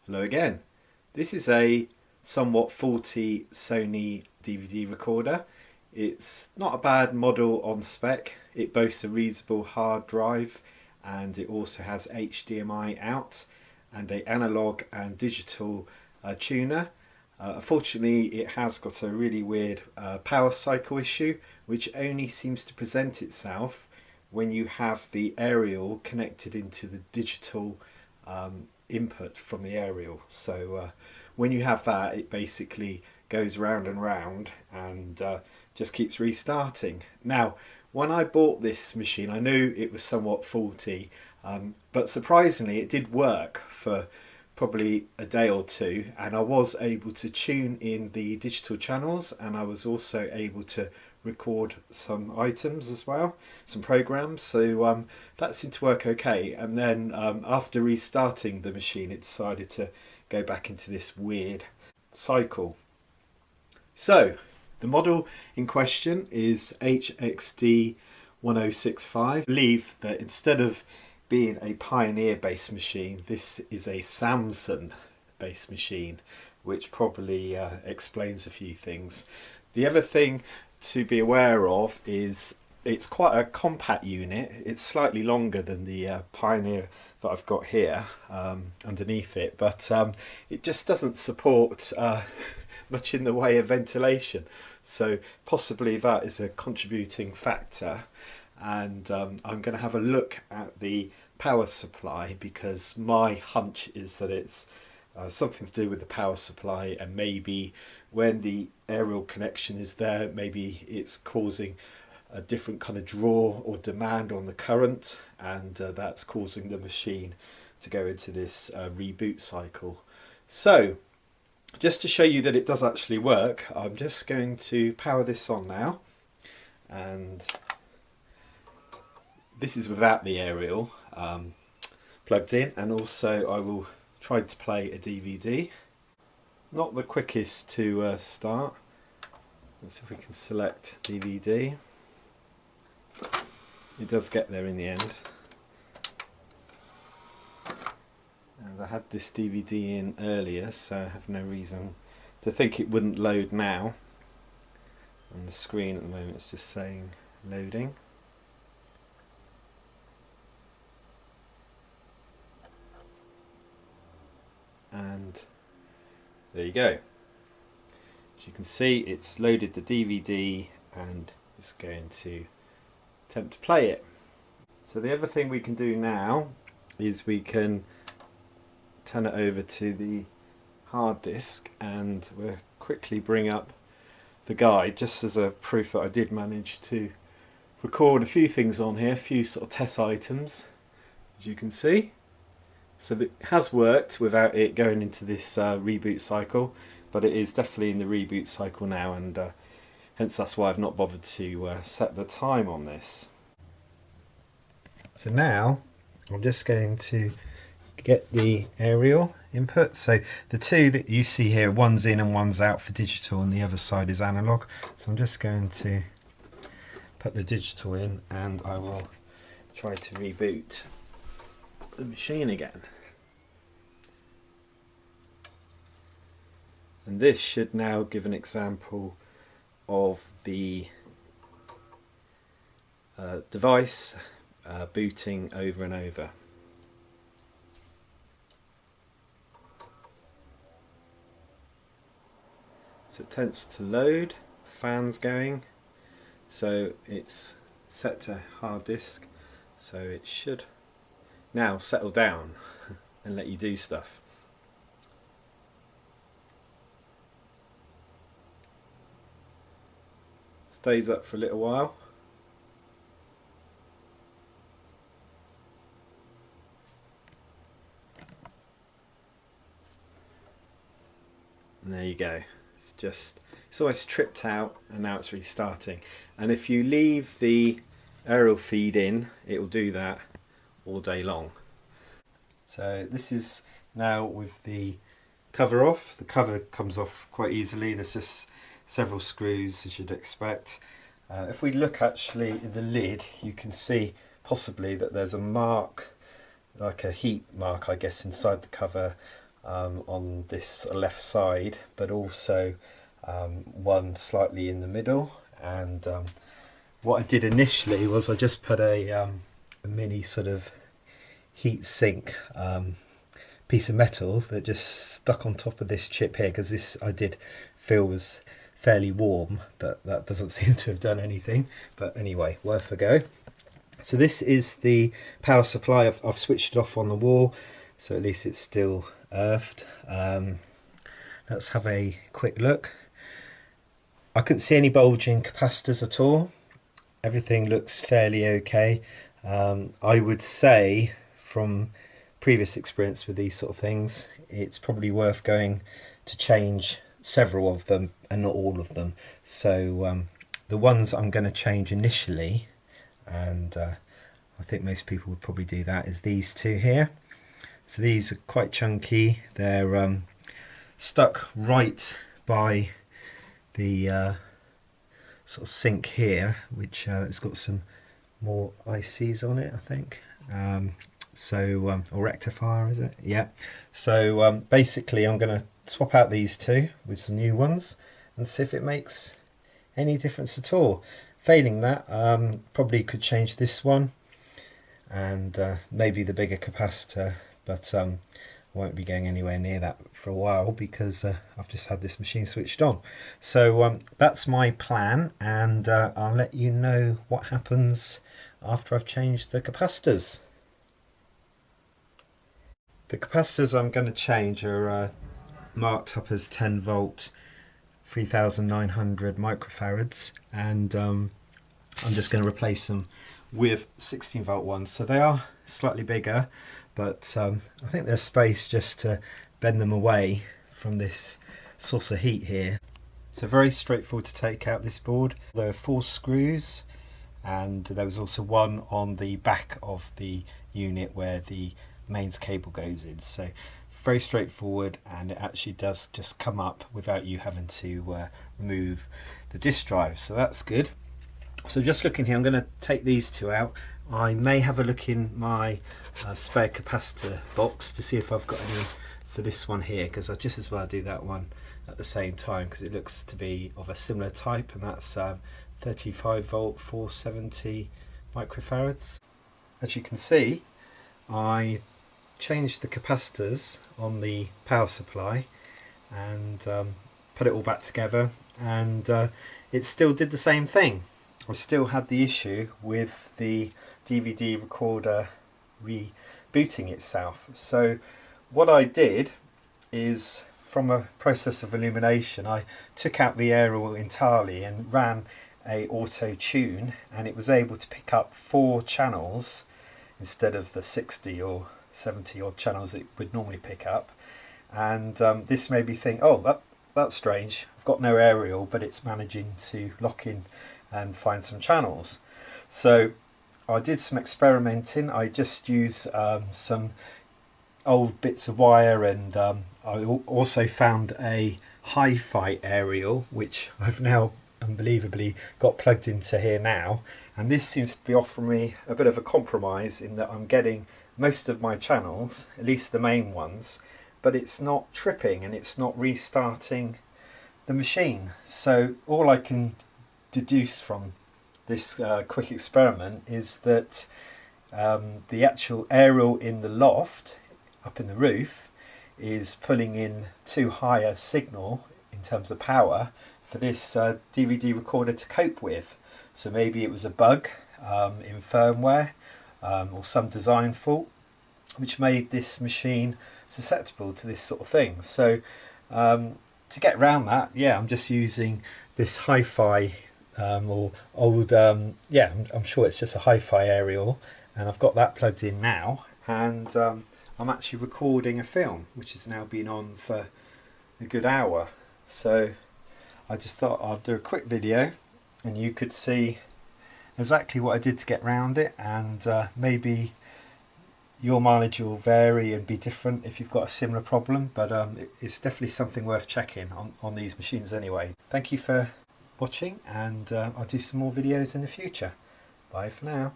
Hello again. This is a somewhat faulty Sony DVD recorder. It's not a bad model on spec. It boasts a reasonable hard drive and it also has HDMI out and an analog and digital tuner. Unfortunately, it has got a really weird power cycle issue which only seems to present itself when you have the aerial connected into the digital input from the aerial. So when you have that, it basically goes round and round and just keeps restarting. Now, when I bought this machine, I knew it was somewhat faulty, but surprisingly it did work for probably a day or two, and I was able to tune in the digital channels, and I was also able to record some items as well, some programs, so that seemed to work okay. And then after restarting the machine, it decided to go back into this weird cycle. So the model in question is HXD1065. I believe that instead of being a Pioneer based machine, this is a Samsung based machine, which probably explains a few things. The other thing to be aware of is it's quite a compact unit. It's slightly longer than the Pioneer that I've got here underneath it, but it just doesn't support much in the way of ventilation, so possibly that is a contributing factor. And I'm going to have a look at the power supply, because my hunch is that it's something to do with the power supply, and maybe when the aerial connection is there, maybe it's causing a different kind of draw or demand on the current, and that's causing the machine to go into this reboot cycle. So just to show you that it does actually work, I'm just going to power this on now, and this is without the aerial plugged in, and also I will try to play a DVD. Not the quickest to start. Let's see if we can select DVD. It does get there in the end. And I had this DVD in earlier, so I have no reason to think it wouldn't load now. On the screen at the moment it's just saying loading. And there you go. As you can see, it's loaded the DVD and it's going to attempt to play it. So the other thing we can do now is we can turn it over to the hard disk, and we'll quickly bring up the guide just as a proof that I did manage to record a few things on here, a few sort of test items, as you can see. So it has worked without it going into this reboot cycle, but it is definitely in the reboot cycle now, and hence that's why I've not bothered to set the time on this. So now I'm just going to get the aerial input. So the two that you see here, one's in and one's out for digital, and the other side is analog. So I'm just going to put the digital in, and I will try to reboot the machine again. And this should now give an example of the device booting over and over. So it tends to load, fans going, so it's set to hard disk, so it should now settle down and let you do stuff. Stays up for a little while. And there you go. It's almost tripped out, and now it's restarting. And if you leave the aerial feed in, it will do that all day long. So this is now with the cover off. The cover comes off quite easily. There's just several screws, as you'd expect. If we look actually in the lid, you can see possibly that there's a mark, like a heat mark I guess, inside the cover on this left side, but also one slightly in the middle. And what I did initially was I just put a mini sort of heat sink piece of metal that just stuck on top of this chip here, because this I did feel was fairly warm, but that doesn't seem to have done anything. But anyway, worth a go. So this is the power supply. I've switched it off on the wall, so at least it's still earthed. Let's have a quick look. I couldn't see any bulging capacitors at all. Everything looks fairly okay. I would say from previous experience with these sort of things, it's probably worth going to change several of them and not all of them. So the ones I'm going to change initially, and I think most people would probably do that, is these two here. So these are quite chunky. They're stuck right by the sort of sink here, which has got some more ICs on it, I think. Or rectifier, is it? Yeah. So basically I'm going to swap out these two with some new ones and see if it makes any difference at all. Failing that, probably could change this one and maybe the bigger capacitor, but I won't be going anywhere near that for a while because I've just had this machine switched on. So that's my plan, and I'll let you know what happens after I've changed the capacitors. The capacitors I'm going to change are marked up as 10 volt 3900 microfarads, and I'm just going to replace them with 16 volt ones. So they are slightly bigger, but I think there's space just to bend them away from this source of heat here. So very straightforward to take out this board. There are 4 screws, and there was also one on the back of the unit where the mains cable goes in. So very straightforward, and it actually does just come up without you having to remove the disk drive, so that's good. So just looking here, I'm going to take these two out. I may have a look in my spare capacitor box to see if I've got any for this one here, because I just as well do that one at the same time, because it looks to be of a similar type, and that's 35 volt 470 microfarads. As you can see, I changed the capacitors on the power supply and put it all back together, and it still did the same thing. I still had the issue with the DVD recorder rebooting itself. So what I did is, from a process of elimination, I took out the aerial entirely and ran a auto tune, and it was able to pick up 4 channels instead of the 60 or 70 odd channels it would normally pick up. And this made me think, oh, that's strange, I've got no aerial, but it's managing to lock in and find some channels. So I did some experimenting. I just used some old bits of wire, and I also found a hi-fi aerial, which I've now unbelievably got plugged into here now, and this seems to be offering me a bit of a compromise in that I'm getting most of my channels, at least the main ones, but it's not tripping and it's not restarting the machine. So all I can deduce from this quick experiment is that the actual aerial in the loft up in the roof is pulling in too high a signal in terms of power for this DVD recorder to cope with. So maybe it was a bug in firmware or some design fault which made this machine susceptible to this sort of thing. So to get around that, yeah, I'm just using this hi-fi or old, yeah, I'm sure it's just a hi-fi aerial, and I've got that plugged in now, and I'm actually recording a film which has now been on for a good hour. So I just thought I'd do a quick video and you could see exactly what I did to get around it, and maybe your mileage will vary and be different if you've got a similar problem, but it's definitely something worth checking on these machines anyway. Thank you for watching, and I'll do some more videos in the future. Bye for now.